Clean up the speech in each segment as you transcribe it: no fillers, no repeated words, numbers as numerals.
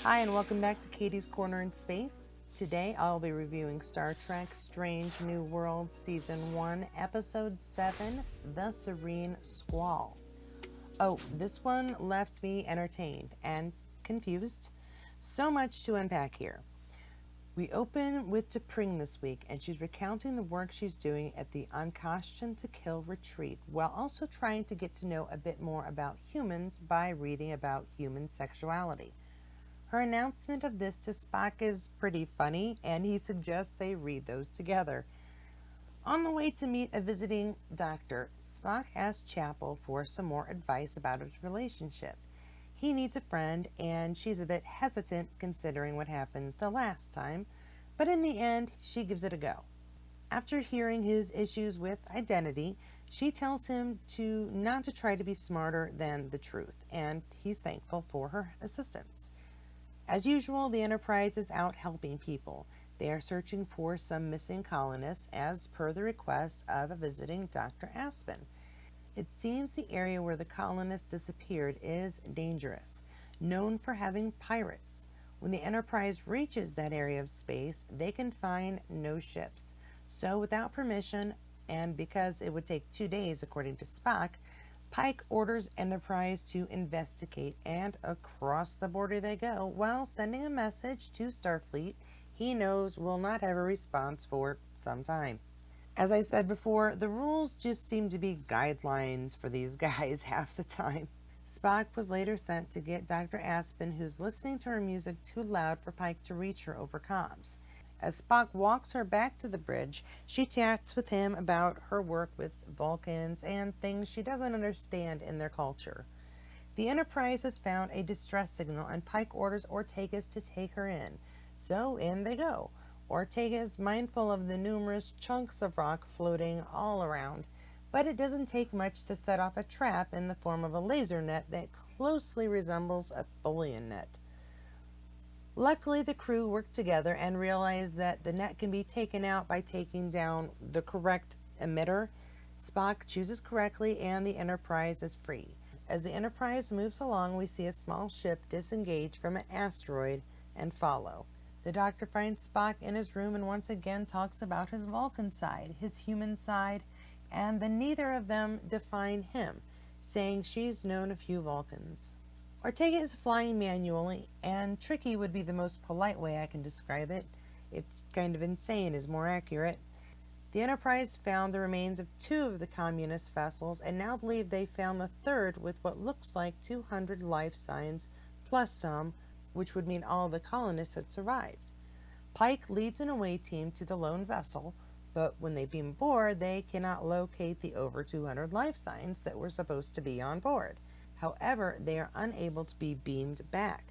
Hi, and welcome back to Katie's Corner in Space. Today I'll be reviewing Star Trek Strange New Worlds Season 1, Episode 7, The Serene Squall. Oh, this one left me entertained and confused. So much to unpack here. We open with T'Pring this week, and she's recounting the work she's doing at the Uncaution to Kill retreat, while also trying to get to know a bit more about humans by reading about human sexuality. Her announcement of this to Spock is pretty funny, and he suggests they read those together. On the way to meet a visiting doctor, Spock asks Chapel for some more advice about his relationship. He needs a friend, and she's a bit hesitant considering what happened the last time, but in the end, she gives it a go. After hearing his issues with identity, she tells him not to try to be smarter than the truth, and he's thankful for her assistance. As usual, the Enterprise is out helping people. They are searching for some missing colonists as per the request of a visiting Dr. Aspen. It seems the area where the colonists disappeared is dangerous, known for having pirates. When the Enterprise reaches that area of space, they can find no ships. So without permission, and because it would take 2 days according to Spock, Pike orders Enterprise to investigate, and across the border they go, while sending a message to Starfleet he knows will not have a response for some time. As I said before, the rules just seem to be guidelines for these guys half the time. Spock was later sent to get Dr. Aspen, who's listening to her music too loud for Pike to reach her over comms. As Spock walks her back to the bridge, she chats with him about her work with Vulcans and things she doesn't understand in their culture. The Enterprise has found a distress signal, and Pike orders Ortegas to take her in. So in they go. Ortega is mindful of the numerous chunks of rock floating all around, but it doesn't take much to set off a trap in the form of a laser net that closely resembles a Tholian net. Luckily, the crew work together and realize that the net can be taken out by taking down the correct emitter. Spock chooses correctly, and the Enterprise is free. As the Enterprise moves along, we see a small ship disengage from an asteroid and follow. The Doctor finds Spock in his room and once again talks about his Vulcan side, his human side, and then neither of them define him, saying she's known a few Vulcans. Ortega is flying manually, and tricky would be the most polite way I can describe it. It's kind of insane is more accurate. The Enterprise found the remains of 2 of the communist vessels and now believe they found the third with what looks like 200 life signs plus some, which would mean all the colonists had survived. Pike leads an away team to the lone vessel, but when they beam aboard, they cannot locate the over 200 life signs that were supposed to be on board. However, they are unable to be beamed back.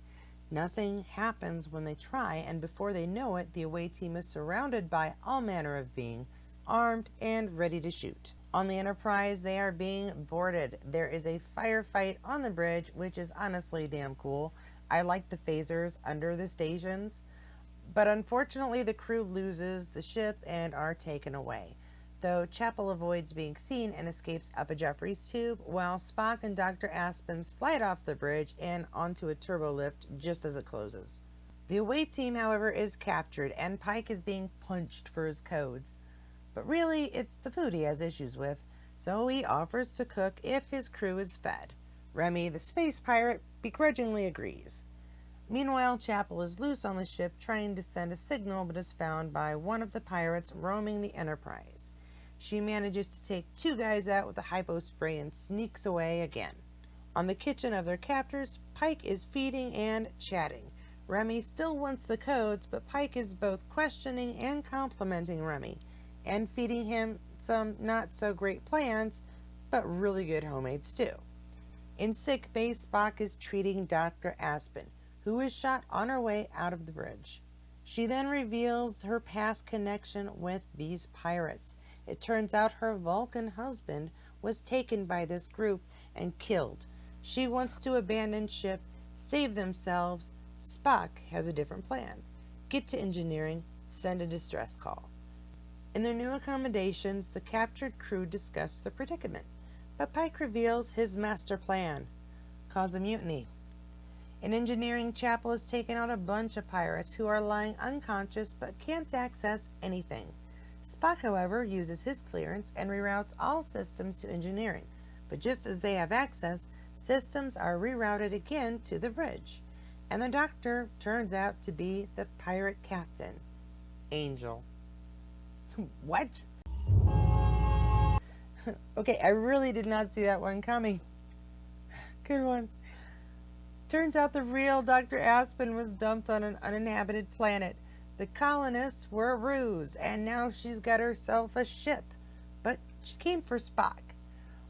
Nothing happens when they try, and before they know it, the away team is surrounded by all manner of being, armed and ready to shoot. On the Enterprise, they are being boarded. There is a firefight on the bridge, which is honestly damn cool. I like the phasers under the stations, but unfortunately the crew loses the ship and are taken away, though Chapel avoids being seen and escapes up a Jeffries tube, while Spock and Dr. Aspen slide off the bridge and onto a turbolift just as it closes. The away team, however, is captured, and Pike is being punched for his codes. But really, it's the food he has issues with, so he offers to cook if his crew is fed. Remy, the space pirate, begrudgingly agrees. Meanwhile, Chapel is loose on the ship trying to send a signal, but is found by one of the pirates roaming the Enterprise. She manages to take 2 guys out with a hypo spray and sneaks away again. On the kitchen of their captors, Pike is feeding and chatting. Remy still wants the codes, but Pike is both questioning and complimenting Remy, and feeding him some not-so-great plans, but really good homemade stew. In sick bay, Spock is treating Dr. Aspen, who is shot on her way out of the bridge. She then reveals her past connection with these pirates. It turns out her Vulcan husband was taken by this group and killed. She wants to abandon ship, save themselves. Spock has a different plan. Get to engineering, send a distress call. In their new accommodations, the captured crew discuss the predicament, but Pike reveals his master plan: cause a mutiny. An engineering chapel has taken out a bunch of pirates who are lying unconscious but can't access anything. Spock, however, uses his clearance and reroutes all systems to engineering, but just as they have access, systems are rerouted again to the bridge, and the Doctor turns out to be the pirate captain, Angel. What? Okay, I really did not see that one coming. Good one. Turns out the real Dr. Aspen was dumped on an uninhabited planet. The colonists were a ruse, and now she's got herself a ship. But she came for Spock.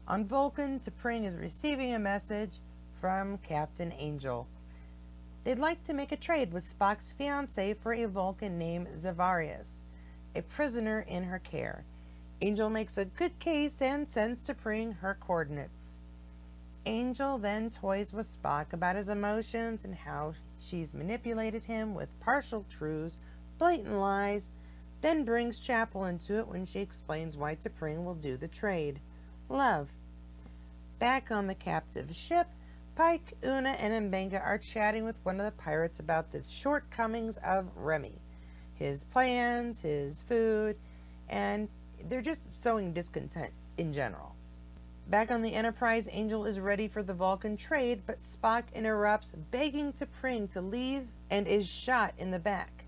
On Vulcan, T'Pring is receiving a message from Captain Angel. They'd like to make a trade with Spock's fiancée for a Vulcan named Zavarius, a prisoner in her care. Angel makes a good case and sends T'Pring her coordinates. Angel then toys with Spock about his emotions and how she's manipulated him with partial truths, blatant lies, then brings Chapel into it when she explains why T'Pring will do the trade. Love. Back on the captive ship, Pike, Una, and Mbenga are chatting with one of the pirates about the shortcomings of Remy, his plans, his food, and they're just sowing discontent in general. Back on the Enterprise, Angel is ready for the Vulcan trade, but Spock interrupts, begging T'Pring to leave, and is shot in the back.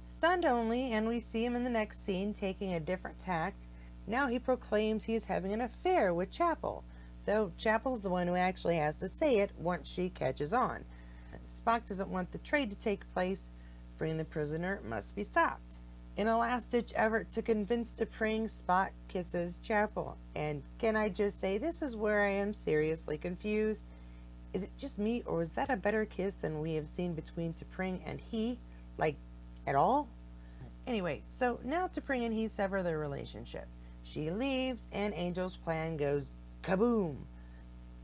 Stunned only, and we see him in the next scene taking a different tact. Now he proclaims he is having an affair with Chapel, though Chapel's the one who actually has to say it once she catches on. Spock doesn't want the trade to take place. Freeing the prisoner must be stopped. In a last-ditch effort to convince T'Pring, Spock kisses Chapel. And can I just say, this is where I am seriously confused. Is it just me, or was that a better kiss than we have seen between T'Pring and he? Like, at all? Anyway, so now T'Pring and he sever their relationship. She leaves, and Angel's plan goes kaboom.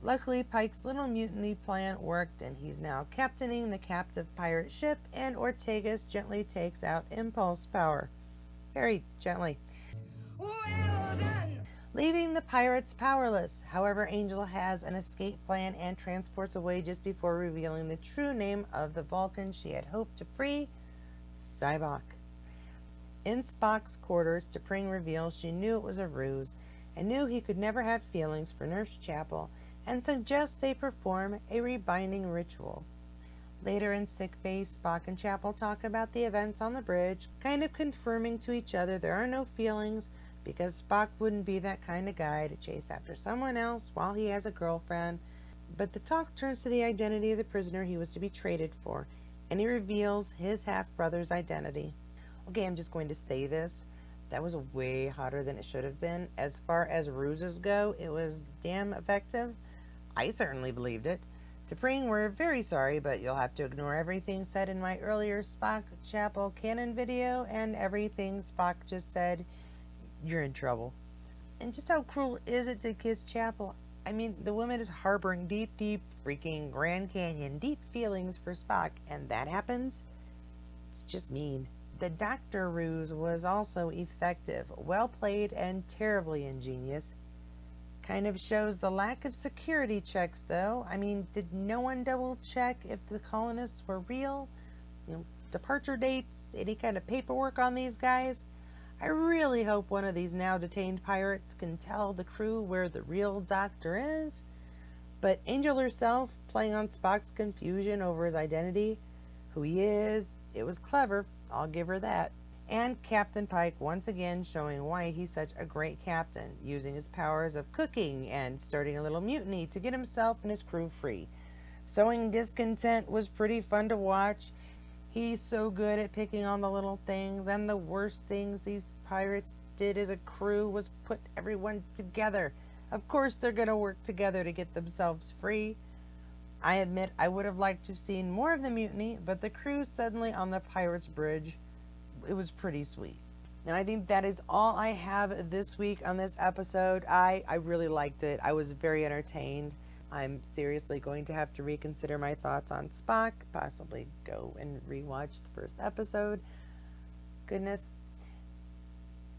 Luckily, Pike's little mutiny plan worked, and he's now captaining the captive pirate ship, and Ortegas gently takes out impulse power. Very gently. Well done! Leaving the pirates powerless. However, Angel has an escape plan and transports away just before revealing the true name of the Vulcan she had hoped to free, Sybok. In Spock's quarters, T'Pring reveals she knew it was a ruse and knew he could never have feelings for Nurse Chapel, and suggests they perform a rebinding ritual. Later in sickbay, Spock and Chapel talk about the events on the bridge, kind of confirming to each other there are no feelings, because Spock wouldn't be that kind of guy to chase after someone else while he has a girlfriend. But the talk turns to the identity of the prisoner he was to be traded for, and he reveals his half-brother's identity. Okay, I'm just going to say this. That was way hotter than it should have been. As far as ruses go, it was damn effective. I certainly believed it. T'Pring, we're very sorry, but you'll have to ignore everything said in my earlier Spock Chapel canon video and everything Spock just said. You're in trouble. And just how cruel is it to kiss Chapel? I mean, the woman is harboring deep freaking Grand Canyon deep feelings for Spock, and that happens? It's just mean. The Doctor ruse was also effective, well played, and terribly ingenious. Kind of shows the lack of security checks, though. I mean, did no one double check if the colonists were real? Departure dates, any kind of paperwork on these guys? I really hope one of these now detained pirates can tell the crew where the real Doctor is. But Angel herself, playing on Spock's confusion over his identity, who he is, it was clever, I'll give her that. And Captain Pike once again showing why he's such a great captain, using his powers of cooking and starting a little mutiny to get himself and his crew free. Sowing discontent was pretty fun to watch. He's so good at picking on the little things, and the worst things these pirates did as a crew was put everyone together. Of course they're going to work together to get themselves free. I admit I would have liked to have seen more of the mutiny, but the crew suddenly on the pirates' bridge, it was pretty sweet. And I think that is all I have this week on this episode. I really liked it. I was very entertained. I'm seriously going to have to reconsider my thoughts on Spock, possibly go and rewatch the first episode. Goodness.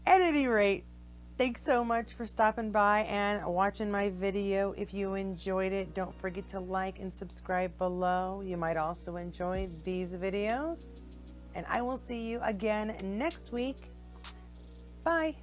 At any rate, Thanks so much for stopping by and watching my video. If you enjoyed it, don't forget to like and subscribe below. You might also enjoy these videos. And I will see you again next week. Bye.